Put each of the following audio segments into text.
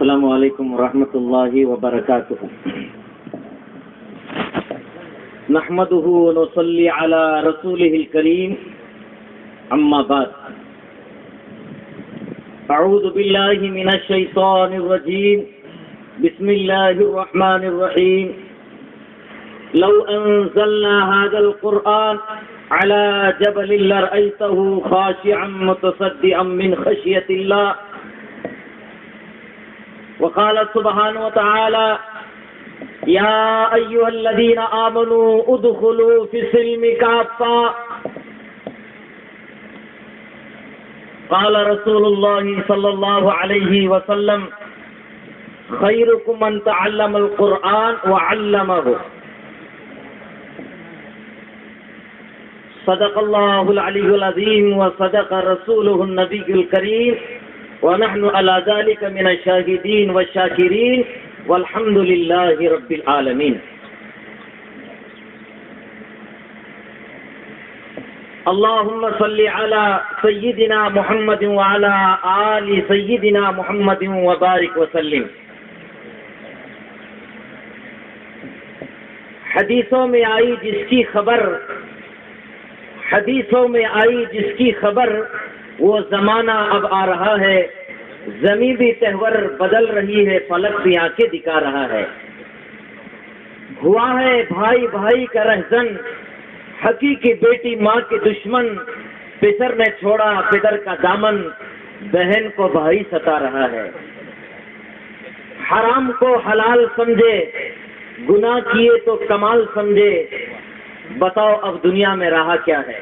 السلام علیکم ورحمۃ اللہ وبرکاتہ. نحمده ونصلي على رسوله الكريم. اما بعد. اعوذ باللہ من الشیطان الرجیم. بسم اللہ الرحمن الرحیم. لو انزلنا هذا القرآن على جبل لرأيته خاشعا متصدعا من خشية الله. وقال سبحانه وتعالى يا أيها الذين آمنوا ادخلوا في السلم كافة. قال رسول الله صلى الله عليه وسلم خيركم من تعلم القرآن وعلمه. صدق الله العلي العظيم وصدق رسوله النبي الكريم ونحن على ذلك من الشاهدين والشاكرين والحمد لله رب العالمين. اللهم صل على سيدنا محمد وعلى آل سيدنا محمد وبارك وسلم. حدیثوں میں آئی جس کی خبر وہ زمانہ اب آ رہا ہے. زمین بھی تہور بدل رہی ہے، فلک بھی آنکھیں دکھا رہا ہے. ہوا ہے بھائی بھائی کا رہزن، حقیقی بیٹی ماں کے دشمن. پدر نے چھوڑا پدر کا دامن، بہن کو بھائی ستا رہا ہے. حرام کو حلال سمجھے، گناہ کیے تو کمال سمجھے. بتاؤ اب دنیا میں رہا کیا ہے.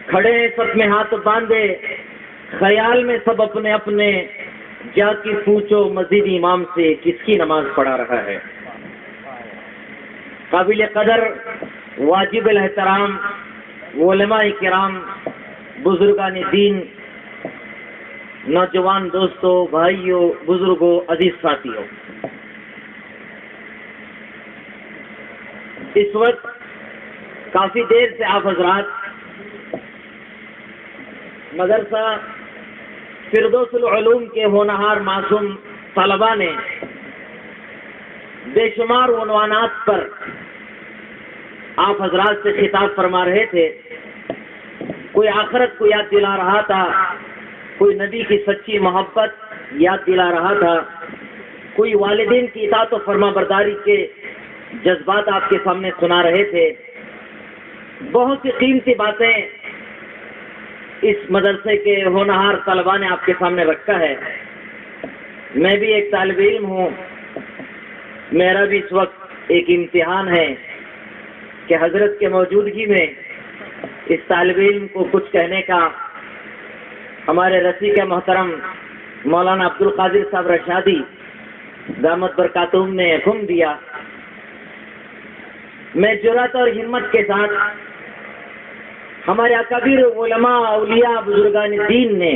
کھڑے ہیں سب میں ہاتھ باندھے، خیال میں سب اپنے اپنے. جا کے پوچھو مزید امام سے کس کی نماز پڑھا رہا ہے. قابل قدر واجب الاحترام علماء کرام، بزرگان دین، نوجوان دوستوں، بھائیوں، بزرگوں، عزیز ساتھیوں، اس وقت کافی دیر سے آپ حضرات مدرسہ فردوس العلوم کے ہونہار معصوم طلباء نے بے شمار عنوانات پر آپ حضرات سے خطاب فرما رہے تھے. کوئی آخرت کو یاد دلا رہا تھا، کوئی نبی کی سچی محبت یاد دلا رہا تھا، کوئی والدین کی اطاعت و فرما برداری کے جذبات آپ کے سامنے سنا رہے تھے. بہت سی قیمتی باتیں اس مدرسے کے ہونہار طلباء نے آپ کے سامنے رکھا ہے. میں بھی ایک طالب علم ہوں. میرا بھی اس وقت ایک امتحان ہے کہ حضرت کے موجودگی میں اس طالب علم کو کچھ کہنے کا ہمارے رفیق محترم مولانا عبد القادر صاحب رشادی دامت برکاتہم نے حکم دیا. میں جرأت اور ہمت کے ساتھ ہمارے اکابر علماء، اولیاء، بزرگان دین نے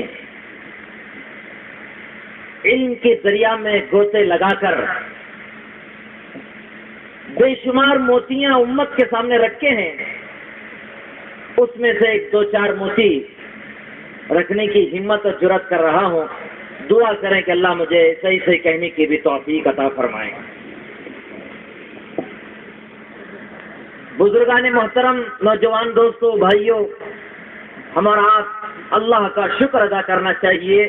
علم کے دریا میں گوتے لگا کر بے شمار موتیاں امت کے سامنے رکھے ہیں. اس میں سے ایک دو چار موتی رکھنے کی ہمت اور جرأت کر رہا ہوں. دعا کریں کہ اللہ مجھے صحیح صحیح کہنے کی بھی توفیق عطا فرمائے. بزرگان محترم، نوجوان دوستوں، بھائیوں، ہمارا اللہ کا شکر ادا کرنا چاہیے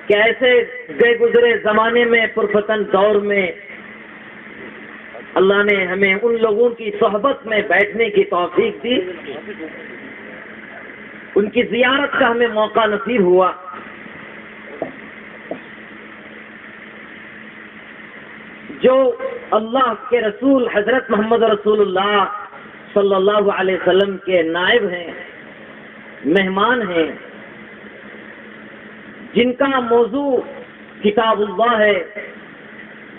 کہ ایسے گئے گزرے زمانے میں، پرفتن دور میں اللہ نے ہمیں ان لوگوں کی صحبت میں بیٹھنے کی توفیق دی، ان کی زیارت کا ہمیں موقع نصیب ہوا. جو اللہ کے رسول حضرت محمد رسول اللہ صلی اللہ علیہ وسلم کے نائب ہیں، مہمان ہیں، جن کا موضوع کتاب اللہ ہے،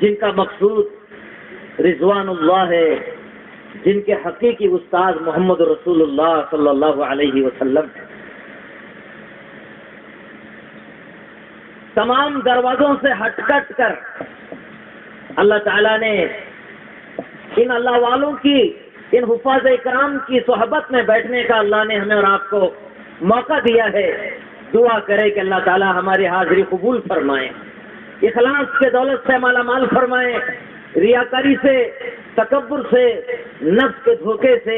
جن کا مقصود رضوان اللہ ہے، جن کے حقیقی استاد محمد رسول اللہ صلی اللہ علیہ وسلم ہیں. تمام دروازوں سے ہٹ کٹ کر اللہ تعالیٰ نے ان اللہ والوں کی، ان حفاظ اکرام کی صحبت میں بیٹھنے کا اللہ نے ہمیں اور آپ کو موقع دیا ہے. دعا کرے کہ اللہ تعالی ہماری حاضری قبول فرمائے، اخلاص کے دولت سے مالا مال فرمائے، ریاکاری سے، تکبر سے، نفس کے دھوکے سے،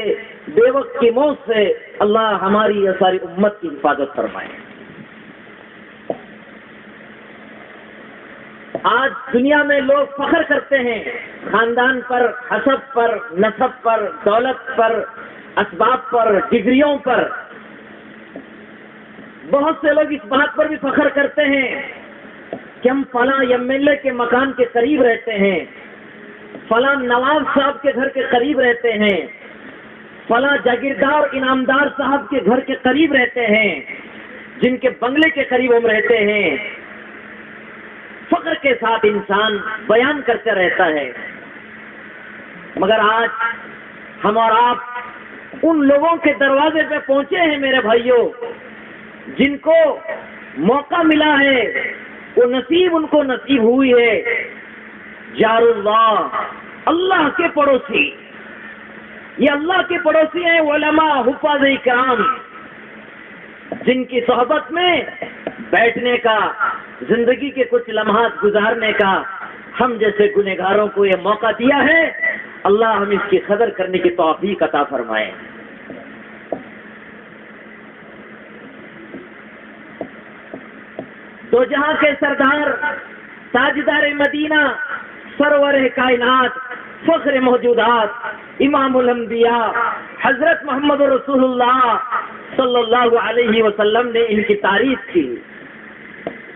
بے وقت کی موت سے اللہ ہماری یا ساری امت کی حفاظت فرمائے۔ آج دنیا میں لوگ فخر کرتے ہیں خاندان پر، حسب پر، نسب پر، دولت پر، اسباب پر، ڈگریوں پر۔ بہت سے لوگ اس بات پر بھی فخر کرتے ہیں کہ ہم فلاں ایم ایل اے کے مکان کے قریب رہتے ہیں، فلاں نواب صاحب کے گھر کے قریب رہتے ہیں، فلاں جاگیردار انعامدار صاحب کے گھر کے قریب رہتے ہیں، جن کے بنگلے کے قریب ہم رہتے ہیں۔ فخر کے ساتھ انسان بیان کرتے رہتا ہے، مگر آج ہم اور آپ ان لوگوں کے دروازے پہ پہنچے ہیں میرے بھائیوں، جن کو موقع ملا ہے، وہ نصیب ان کو نصیب ہوئی ہے۔ جار اللہ، اللہ کے پڑوسی، یہ اللہ کے پڑوسی ہیں علماء، حفاظ اکرام، جن کی صحبت میں بیٹھنے کا، زندگی کے کچھ لمحات گزارنے کا ہم جیسے گنہگاروں کو یہ موقع دیا ہے۔ اللہ ہم اس کی قدر کرنے کی توفیق عطا فرمائے۔ دو جہاں کے سردار، تاجدار مدینہ، سرور کائنات، فخر موجودات، امام الانبیاء حضرت محمد رسول اللہ صلی اللہ علیہ وسلم نے ان کی تعریف کی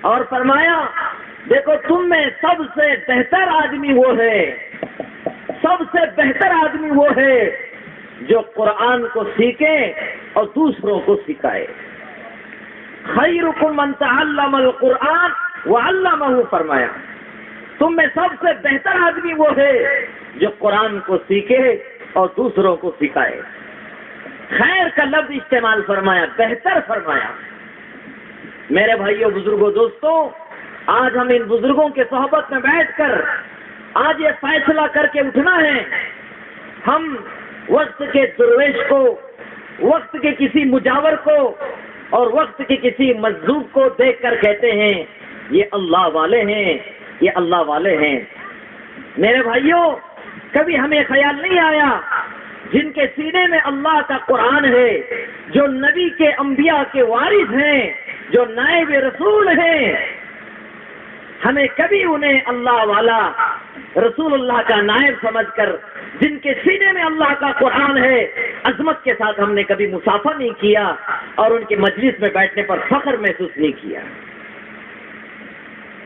اور فرمایا، دیکھو تم میں سب سے بہتر آدمی وہ ہے، سب سے بہتر آدمی وہ ہے جو قرآن کو سیکھے اور دوسروں کو سکھائے۔ خیرکم من تعلم القرآن وعلمہ، فرمایا تم میں سب سے بہتر آدمی وہ ہے جو قرآن کو سیکھے اور دوسروں کو سکھائے۔ خیر کا لفظ استعمال فرمایا، بہتر فرمایا۔ میرے بھائیوں، بزرگوں، دوستوں، آج ہم ان بزرگوں کے صحبت میں بیٹھ کر آج یہ فیصلہ کر کے اٹھنا ہے، ہم وقت کے درویش کو، وقت کے کسی مجاور کو اور وقت کے کسی مجذوب کو دیکھ کر کہتے ہیں یہ اللہ والے ہیں، یہ اللہ والے ہیں۔ میرے بھائیوں، کبھی ہمیں خیال نہیں آیا جن کے سینے میں اللہ کا قرآن ہے، جو نبی کے انبیاء کے وارث ہیں، جو نائب رسول ہیں، ہمیں کبھی انہیں اللہ والا، رسول اللہ کا نائب سمجھ کر، جن کے سینے میں اللہ کا قرآن ہے، عظمت کے ساتھ ہم نے کبھی مصافحہ نہیں کیا اور ان کی مجلس میں بیٹھنے پر فخر محسوس نہیں کیا۔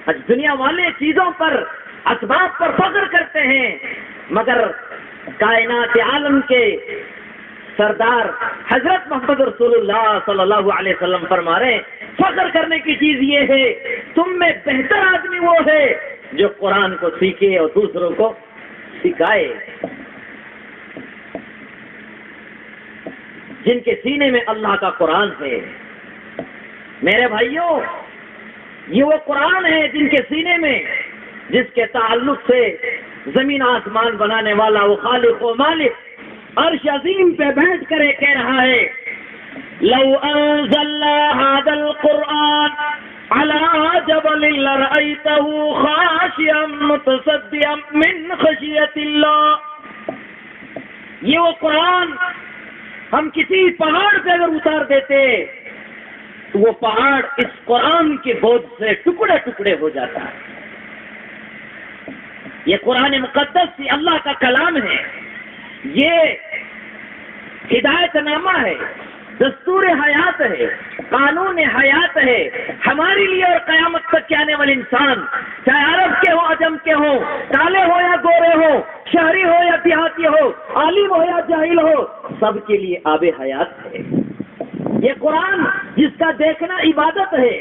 آج دنیا والے چیزوں پر، اسباب پر فخر کرتے ہیں، مگر کائنات عالم کے سردار حضرت محمد رسول اللہ صلی اللہ علیہ وسلم فرما رہے ہیں، فخر کرنے کی چیز یہ ہے تم میں بہتر آدمی وہ ہے جو قرآن کو سیکھے اور دوسروں کو سکھائے، جن کے سینے میں اللہ کا قرآن ہے۔ میرے بھائیوں، یہ وہ قرآن ہے جن کے سینے میں، جس کے تعلق سے زمین آسمان بنانے والا وہ خالق و مالک عرش عظیم پہ بیٹھ کر یہ کہہ رہا ہے، لو انزلنا هذا القرآن على جبل لرأيته خاشعا متصدعا من خشية الله۔ یہ وہ قرآن ہم کسی پہاڑ پہ اگر اتار دیتے تو وہ پہاڑ اس قرآن کے بوجھ سے ٹکڑے ٹکڑے ہو جاتا ہے۔ یہ قرآن مقدس سے اللہ کا کلام ہے، یہ ہدایت نامہ ہے، دستور حیات ہے، قانون حیات ہے ہمارے لیے اور قیامت تک کے آنے والے انسان، چاہے عرب کے ہو، عجم کے ہو، کالے ہو یا گورے ہو، شہری ہو یا دیہاتی ہو، عالم ہو یا جاہل ہو، سب کے لیے آب حیات ہے۔ یہ قرآن جس کا دیکھنا عبادت ہے،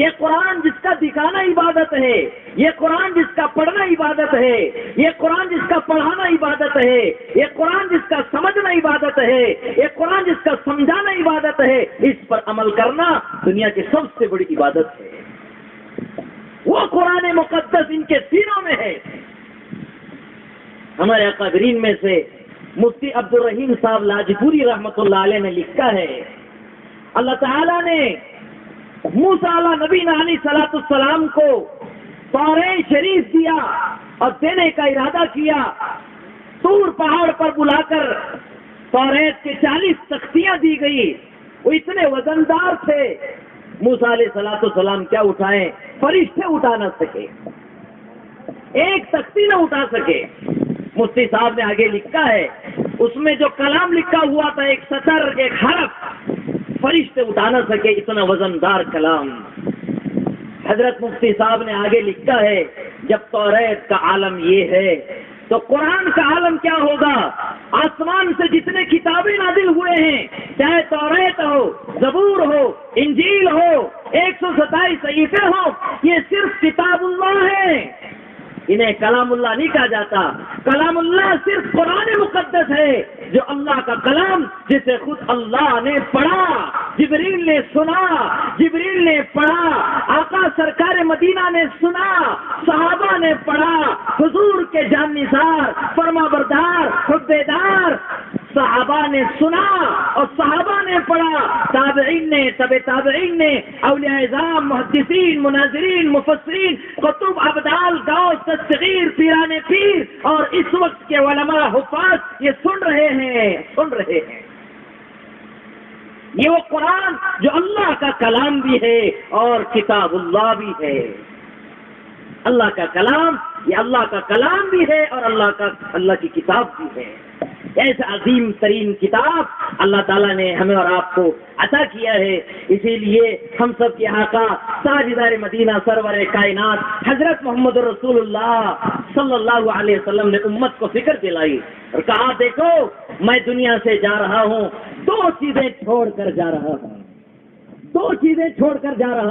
یہ قرآن جس کا دکھانا عبادت ہے، یہ قرآن جس کا پڑھنا عبادت ہے، یہ قرآن جس کا پڑھانا عبادت ہے، یہ قرآن جس کا سمجھنا عبادت ہے، یہ قرآن جس کا سمجھانا عبادت ہے، اس پر عمل کرنا دنیا کی سب سے بڑی عبادت ہے۔ وہ قرآن مقدس ان کے سینوں میں ہے۔ ہمارے اکابرین میں سے مفتی عبد الرحیم صاحب لاجپوری رحمۃ اللہ علیہ نے لکھا ہے، اللہ تعالیٰ نے موسیٰ علیہ نبی نے علیہ الصلوۃ والسلام کو تورات شریف دیا اور دینے کا ارادہ کیا، طور پہاڑ پر بلا کر تورات کے 40 تختیاں دی گئی، وہ اتنے وزندار تھے، موسیٰ علیہ الصلوۃ والسلام کیا اٹھائیں، فرشتے اٹھا نہ سکے، ایک تختی نہ اٹھا سکے۔ مفتی صاحب نے آگے لکھا ہے، اس میں جو کلام لکھا ہوا تھا، ایک سطر ایک حرف فرشتے اٹھا نہ سکے، اتنا وزندار کلام۔ حضرت مفتی صاحب نے آگے لکھا ہے، جب تورات کا عالم یہ ہے تو قرآن کا عالم کیا ہوگا؟ آسمان سے جتنے کتابیں نازل ہوئے ہیں، چاہے تورات ہو، زبور ہو، انجیل ہو، 127 صحیفے ہو، یہ صرف کتاب اللہ ہے، انہیں کلام اللہ نہیں کہا جاتا۔ کلام اللہ صرف قرآن مقدس ہے، جو اللہ کا کلام، جسے خود اللہ نے پڑھا، جبریل نے سنا، جبریل نے پڑھا، آقا سرکار مدینہ نے سنا، صحابہ نے پڑھا، حضور کے جاننثار، فرما بردار، حبیدار صحابہ نے سنا اور صحابہ نے پڑھا، تابعین نے، تبع تابعین نے، اولیاء اعظام، محدثین، مناظرین، مفسرین، قطب، ابدال، غوث، تصغیر، پیران پیر اور اس وقت کے علماء حفاظ یہ سن رہے ہیں۔ یہ وہ قرآن جو اللہ کا کلام بھی ہے اور کتاب اللہ بھی ہے۔ اللہ کا کلام، یہ اللہ کا کلام بھی ہے اور اللہ کی کتاب بھی ہے۔ ایسا عظیم ترین کتاب اللہ تعالیٰ نے ہمیں اور آپ کو عطا کیا ہے، اسی لیے ہم سب کے آقا تاجدار مدینہ سرور کائنات حضرت محمد رسول اللہ صلی اللہ علیہ وسلم نے امت کو فکر دلائی اور کہا، دیکھو میں دنیا سے جا رہا ہوں، دو چیزیں چھوڑ کر جا رہا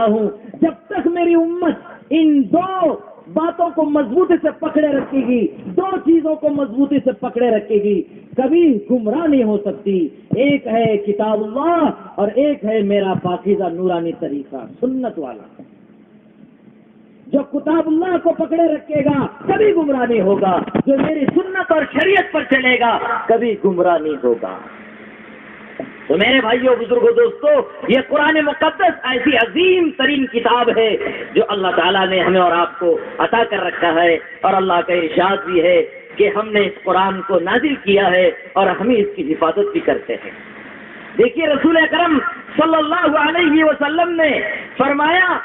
ہوں، جب تک میری امت ان دو باتوں کو مضبوطی سے پکڑے رکھے گی، دو چیزوں کو مضبوطی سے پکڑے رکھے گی، کبھی گمراہ نہیں ہو سکتی۔ ایک ہے کتاب اللہ اور ایک ہے میرا پاکیزہ نورانی طریقہ سنت والا۔ جو کتاب اللہ کو پکڑے رکھے گا کبھی گمراہ نہیں ہوگا، جو میری سنت اور شریعت پر چلے گا کبھی گمراہ نہیں ہوگا۔ تو میرے بھائیوں، بزرگوں، دوستو، یہ قرآن مقدس ایسی عظیم ترین کتاب ہے جو اللہ تعالیٰ نے ہمیں اور آپ کو عطا کر رکھا ہے، اور اللہ کا ارشاد بھی ہے کہ ہم نے اس قرآن کو نازل کیا ہے اور ہم اس کی حفاظت بھی کرتے ہیں۔ دیکھیے رسول اکرم صلی اللہ علیہ وسلم نے فرمایا،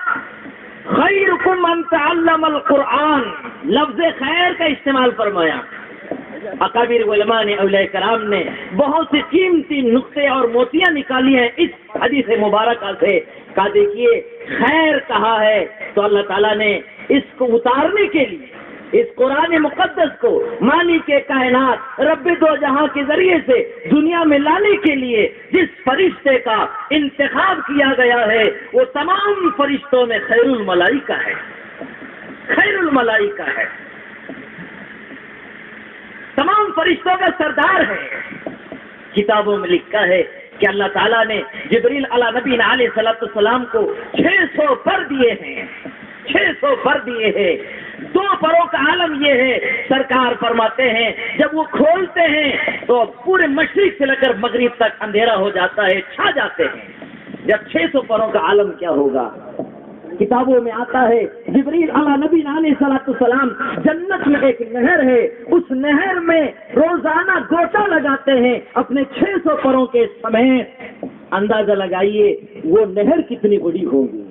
خیرکم من تعلم القرآن، لفظ خیر کا استعمال فرمایا۔ اکابر علماء نے، اولیاء کرام نے بہت سی قیمتی نقطے اور موتیاں نکالی ہیں اس حدیث مبارکہ سے۔ کہا دیکھیے خیر کہا ہے تو اللہ تعالیٰ نے اس کو اتارنے کے لیے، اس قرآن مقدس کو مالک کائنات رب دو جہاں کے ذریعے سے دنیا میں لانے کے لیے جس فرشتے کا انتخاب کیا گیا ہے وہ تمام فرشتوں میں خیر الملائکہ ہے، خیر الملائکہ ہے، تمام فرشتوں کا سردار ہے۔ کتابوں میں لکھا ہے کہ اللہ تعالیٰ نے جبریل علیہ نبی علیہ السلام کو 600 پر دیے ہیں، 600 پر دیے ہیں۔ 2 پروں کا عالم یہ ہے، سرکار فرماتے ہیں جب وہ کھولتے ہیں تو پورے مشرق سے لے کر مغرب تک اندھیرا ہو جاتا ہے، چھا جاتے ہیں۔ جب 600 پروں کا عالم کیا ہوگا؟ کتابوں میں آتا ہے جبریل علیہ نبی علیہ السلام جنت میں ایک نہر ہے، اس نہر میں روزانہ گوتا لگاتے ہیں اپنے 600 پروں کے سمیت۔ اندازہ لگائیے وہ نہر کتنی بڑی ہوگی۔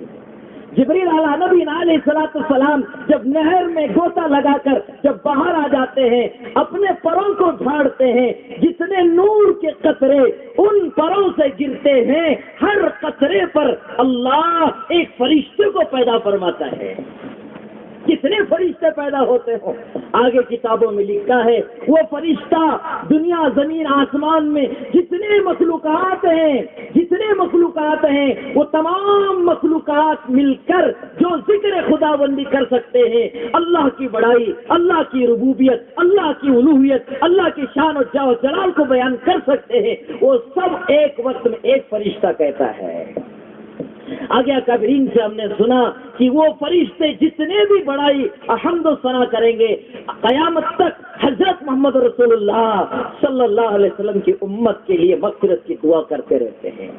جبریل علیہ نبی علیہ السلام جب نہر میں گوتا لگا کر جب باہر آ جاتے ہیں اپنے پروں کو جھاڑتے ہیں، جتنے نور کے قطرے ان پروں سے گرتے ہیں ہر قطرے پر اللہ ایک فرشتے کو پیدا فرماتا ہے۔ کتنے فرشتے پیدا ہوتے ہوں، آگے کتابوں میں لکھا ہے وہ فرشتہ دنیا زمین آسمان میں جتنے مخلوقات ہیں وہ تمام مخلوقات مل کر جو ذکر خداوندی کر سکتے ہیں، اللہ کی بڑائی، اللہ کی ربوبیت، اللہ کی الوہیت، اللہ کی شان و جلال کو بیان کر سکتے ہیں، وہ سب ایک وقت میں ایک فرشتہ کہتا ہے۔ آگے اکابرین سے ہم نے سنا کہ وہ فرشتے جتنے بھی بڑائی حمد و ثنا کریں گے قیامت تک حضرت محمد رسول اللہ صلی اللہ علیہ وسلم کی امت کے لیے مغفرت کی دعا کرتے رہتے ہیں۔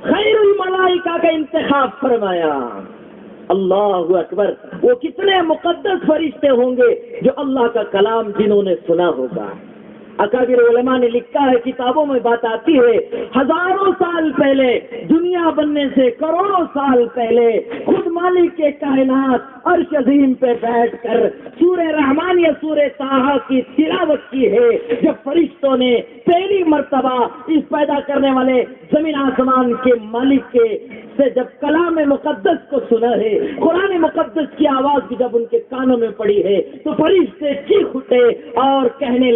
خیر الملائکہ کا انتخاب فرمایا. اللہ اکبر. وہ کتنے مقدس فرشتے ہوں گے جو اللہ کا کلام جنہوں نے سنا ہوگا. اکابر علماء نے لکھا ہے، کتابوں میں بات آتی ہے، ہزاروں سال پہلے، دنیا بننے سے کروڑوں سال پہلے، خود مالک کے کائنات عرش عظیم پہ بیٹھ کر سورہ رحمان یا سورہ طٰہٰ کی تلاوت کی ہے. جب فرشتوں نے پہلی مرتبہ اس پیدا کرنے والے زمین آسمان کے مالک کے سے جب کلام مقدس کو سنا ہے، قرآن مقدس کی آواز بھی جب ان کے کانوں میں پڑی ہے، تو فرشتے چیخ اٹھے اور کہنے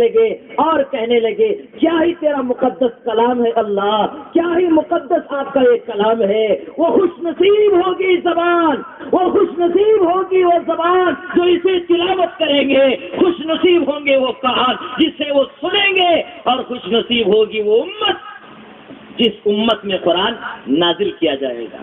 لگے کیا ہی تیرا مقدس کلام ہے اللہ، کیا ہی مقدس آپ کا یہ کلام ہے. وہ خوش نصیب ہوگی زبان، وہ خوش نصیب ہوگی وہ زبان جو اسے تلاوت کریں گے، خوش نصیب ہوں گے وہ کان جسے وہ سنیں گے، اور خوش نصیب ہوگی وہ امت جس امت میں قرآن نازل کیا جائے گا.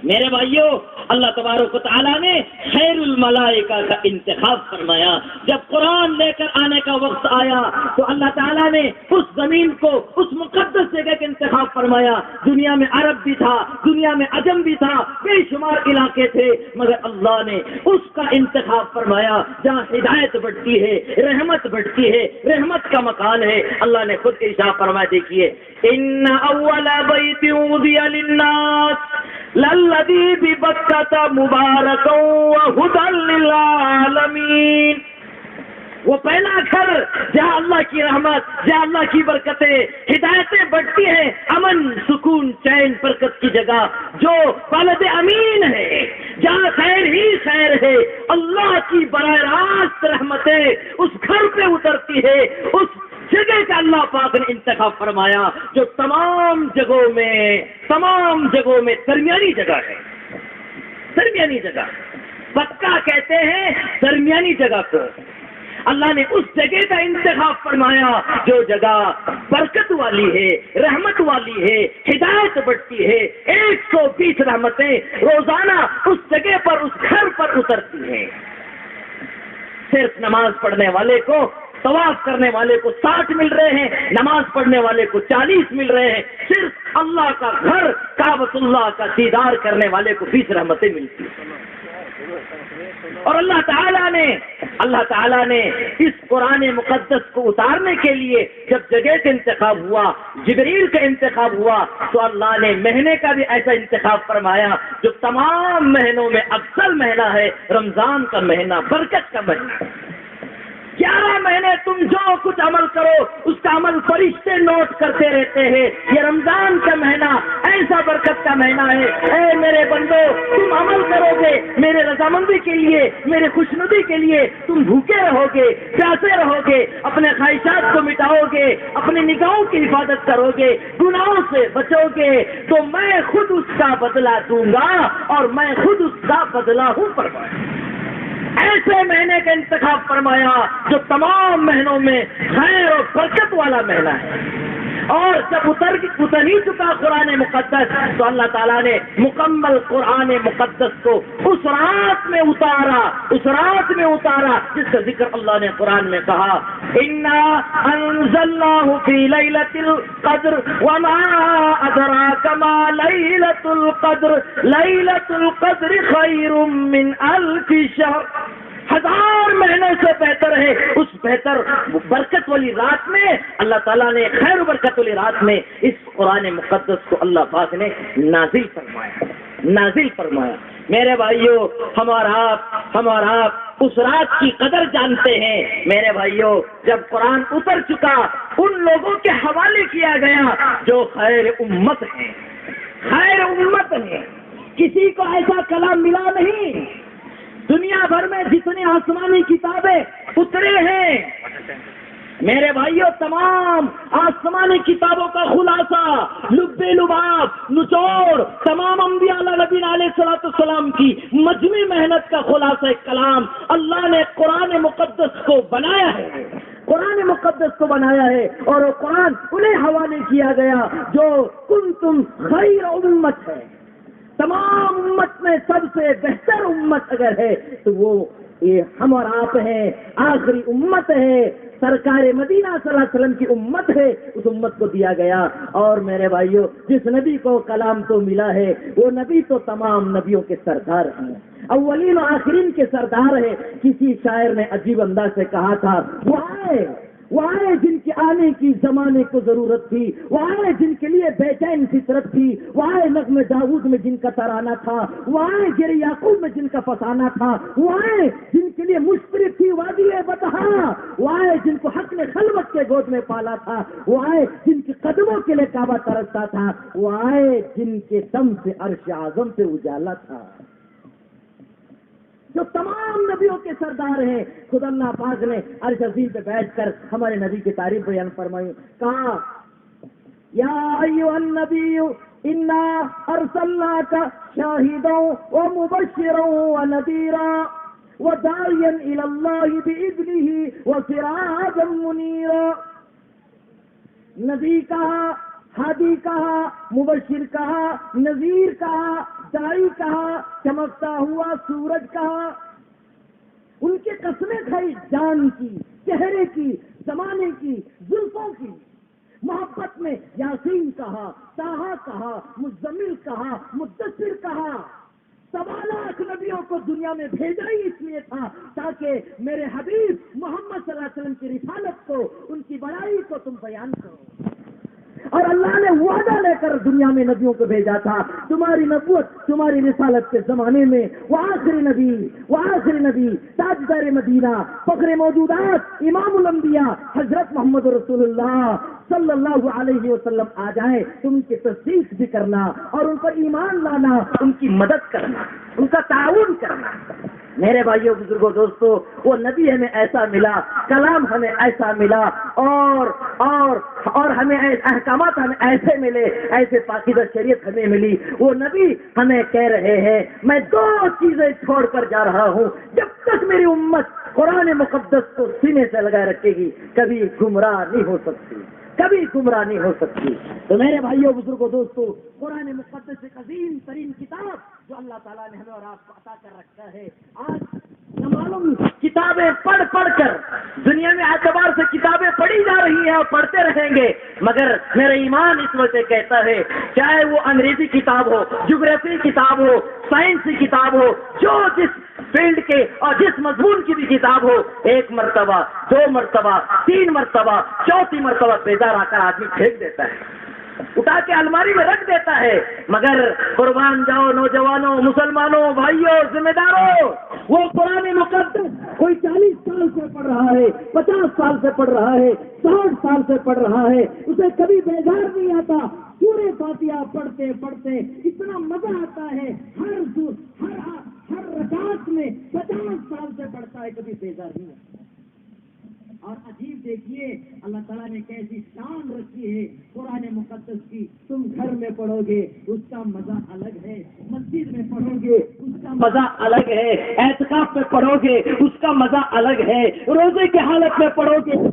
میرے بھائیوں، اللہ تبارک و تعالیٰ نے خیر الملائکہ کا انتخاب فرمایا. جب قرآن لے کر آنے کا وقت آیا تو اللہ تعالیٰ نے اس زمین کو اس مقدس جگہ کا انتخاب فرمایا. دنیا میں عرب بھی تھا، دنیا میں عجم بھی تھا، بے شمار علاقے تھے، مگر اللہ نے اس کا انتخاب فرمایا جہاں ہدایت بڑھتی ہے، رحمت بڑھتی ہے، رحمت کا مکان ہے. اللہ نے خود ارشاد فرمایا، دیکھیے، ان اول بیت وضع للناس للذی ببکۃ مبارکا وہدی للعالمین. وہ پہلا گھر جہاں اللہ کی رحمت، جہاں اللہ کی برکتیں، ہدایتیں بڑھتی ہیں، امن، سکون، چین، برکت کی جگہ جو بلد امین ہے، جہاں خیر ہی خیر ہے، اللہ کی براہ راست رحمتیں اس گھر پہ اترتی ہے. اس جگہ کا اللہ پاک نے انتخاب فرمایا جو تمام جگہوں میں درمیانی جگہ ہے. درمیانی جگہ پکا کہتے ہیں درمیانی جگہ کو. اللہ نے اس جگہ کا انتخاب فرمایا جو جگہ برکت والی ہے، رحمت والی ہے، ہدایت بڑھتی ہے. 120 رحمتیں روزانہ اس جگہ پر، اس گھر پر اترتی ہیں. صرف نماز پڑھنے والے کو، طواف کرنے والے کو 60 مل رہے ہیں، نماز پڑھنے والے کو 40 مل رہے ہیں. صرف اللہ کا گھر کعبۃ اللہ کا دیدار کرنے والے کو 20 رحمتیں ملتی ہیں. اور اللہ تعالیٰ نے اس قرآن مقدس کو اتارنے کے لیے جب جگہ کا انتخاب ہوا، جبریل کا انتخاب ہوا، تو اللہ نے مہینے کا بھی ایسا انتخاب فرمایا جو تمام مہینوں میں افضل مہینہ ہے، رمضان کا مہینہ، برکت کا مہینہ. 11 مہینے تم جو کچھ عمل کرو اس کا عمل فرشتے نوٹ کرتے رہتے ہیں. یہ رمضان کا مہینہ ایسا برکت کا مہینہ ہے. اے میرے بندو، تم عمل کرو گے میرے رضامندی کے لیے، میرے خوشنودی کے لیے. تم بھوکے رہو گے، پیاسے رہو گے، اپنے خواہشات کو مٹاؤ گے، اپنی نگاہوں کی حفاظت کرو گے، گناہوں سے بچو گے، تو میں خود اس کا بدلہ دوں گا، اور میں خود اس کا بدلہ ہوں فرمایا. ایسے مہینے کا انتخاب فرمایا جو تمام مہینوں میں خیر اور برکت والا مہینہ ہے. اور جب اتر ہی چکا قرآن مقدس تو اللہ تعالیٰ نے مکمل قرآن مقدس کو اس رات میں اتارا جس کا ذکر اللہ نے قرآن میں کہا، اِنَّا أَنزَلْنَاهُ فِي لَيْلَةِ الْقَدْرِ وَمَا أَدْرَاكَ مَا لَيْلَةُ الْقَدْرِ لَيْلَةُ الْقَدْرِ خَيْرٌ مِّنْ أَلْفِ شَهْرٍ. 1000 مہینوں سے بہتر ہے. اس بہتر برکت والی رات میں اللہ تعالیٰ نے، خیر و برکت والی رات میں اس قرآن مقدس کو اللہ پاک نے نازل فرمایا. میرے بھائیوں، ہم اور آپ اس رات کی قدر جانتے ہیں. میرے بھائیوں، جب قرآن اتر چکا ان لوگوں کے حوالے کیا گیا جو خیر امت ہیں. کسی کو ایسا کلام ملا نہیں. دنیا بھر میں جتنی آسمانی کتابیں اترے ہیں میرے بھائیوں، تمام آسمانی کتابوں کا خلاصہ، لب لباب، نچوڑ، تمام انبیاء نبی علیہ السلام کی مجموعی محنت کا خلاصہ کلام اللہ نے قرآن مقدس کو بنایا ہے. اور وہ قرآن انہیں حوالے کیا گیا جو کنتم خیر امت ہے. تمام امت میں سب سے بہتر امت اگر ہے تو وہ یہ ہم اور آپ ہیں، آخری امت ہے، سرکار مدینہ صلی اللہ علیہ وسلم کی امت ہے، اس امت کو دیا گیا۔ اور میرے بھائیوں، جس نبی کو کلام تو ملا ہے وہ نبی تو تمام نبیوں کے سردار ہیں، اولین و آخرین کے سردار ہے۔ کسی شاعر نے عجیب انداز سے کہا تھا، وہ آئے جن کے آنے کی زمانے کو ضرورت تھی، وہ آئے جن کے لیے بے چین فطرت تھی، وہ آئے نغمے داؤد میں جن کا ترانہ تھا، وہ آئے گر یعقوب میں جن کا فسانہ تھا، وہ آئے جن کے لیے مشترک تھی وادی بطحا، وہ آئے جن کو حق نے خلوت کے گود میں پالا تھا، وہ آئے جن کے قدموں کے لیے کعبہ ترستا تھا، وہ آئے جن کے دم سے عرش اعظم سے اجالا تھا، جو تمام نبیوں کے سردار ہیں۔ خدا اللہ پاک نے عرش عظیم پہ بیٹھ کر ہمارے نبی کی تعریف بیان فرمائی، کہا یا ایھا النبی انا ارسلناک شاہدا ومبشرا ونذیرا وداعیا الی اللہ باذنہ وسراجا منیرا۔ نبی کہا، ہادی کہا، مبشر کہا، نذیر کہا، داعی کہا، چمکتا ہوا سورج کہا۔ ان کی قسمیں کھائی، جان کی، چہرے کی، زمانے کی، زلفوں کی۔ محبت میں یاسین کہا، طٰہٰ کہا، مزمل کہا، مدثر کہا۔ سوا لاکھ نبیوں کو دنیا میں بھیجا ہی اس لیے تھا تاکہ میرے حبیب محمد صلی اللہ علیہ وسلم کی رسالت کو، ان کی بڑائی کو تم بیان کرو۔ اور اللہ نے وعدہ لے کر دنیا میں نبیوں کو بھیجا تھا، تمہاری نبوت، تمہاری رسالت کے زمانے میں وہ آخری نبی تاجدار مدینہ، فخر موجودات، امام الانبیاء حضرت محمد رسول اللہ صلی اللہ علیہ وسلم آ جائیں، تم ان کی تصدیق بھی کرنا اور ان پر ایمان لانا، ان کی مدد کرنا، ان کا تعاون کرنا۔ میرے بھائیوں، بزرگوں، دوستوں، وہ نبی ہمیں ایسا ملا، کلام ہمیں ایسا ملا، اور ہمیں احکامات ہمیں ایسے ملے، ایسے پاکیزہ شریعت ہمیں ملی۔ وہ نبی ہمیں کہہ رہے ہیں، میں 2 چیزیں چھوڑ کر جا رہا ہوں، جب تک میری امت قرآن مقدس کو سینے سے لگائے رکھے گی کبھی گمراہ نہیں ہو سکتی، کبھی گمراہ نہیں ہو سکتی۔ تو میرے بھائیوں، بزرگوں، دوستوں، قرآن مقدس ایک عظیم ترین کتاب جو اللہ تعالیٰ نے ہمیں اور آپ کو عطا کر رکھا ہے۔ آج معلوم کتابیں پڑھ کر دنیا میں اعتبار سے کتابیں پڑھی جا رہی ہیں اور پڑھتے رہیں گے، مگر میرا ایمان اس وجہ سے کہتا ہے، چاہے وہ انگریزی کتاب ہو، جغرافی کتاب ہو، سائنسی کتاب ہو، جو جس فیلڈ کے اور جس مضمون کی بھی کتاب ہو، 1 مرتبہ، 2 مرتبہ، 3 مرتبہ، 4تھی مرتبہ بیدار آ کر آدمی پھینک دیتا ہے، اٹھا کے الماری میں رکھ دیتا ہے۔ مگر قربان جاؤ نوجوانوں، مسلمانوں، بھائیوں، ذمہ داروں، وہ قرآن مقدس کوئی 40 سال سے پڑھ رہا ہے، 50 سال سے پڑھ رہا ہے، 60 سال سے پڑھ رہا ہے، اسے کبھی بیدار نہیں آتا۔ پورے فاتحہ پڑھتے پڑھتے اتنا مزہ آتا ہے، ہر رکعت میں 50 سال سے پڑھتا ہے، کبھی بیدار نہیں آتا۔ اور عجیب دیکھیے، اللہ تعالیٰ نے کیسی شان رکھی ہے قرآن مقدس کی۔ تم گھر میں پڑھو گے اس کا مزہ الگ ہے، مسجد میں پڑھو گے اس کا مزہ الگ ہے، اعتکاف میں پڑھو گے اس کا مزہ الگ ہے، روزے کی حالت میں پڑھو گے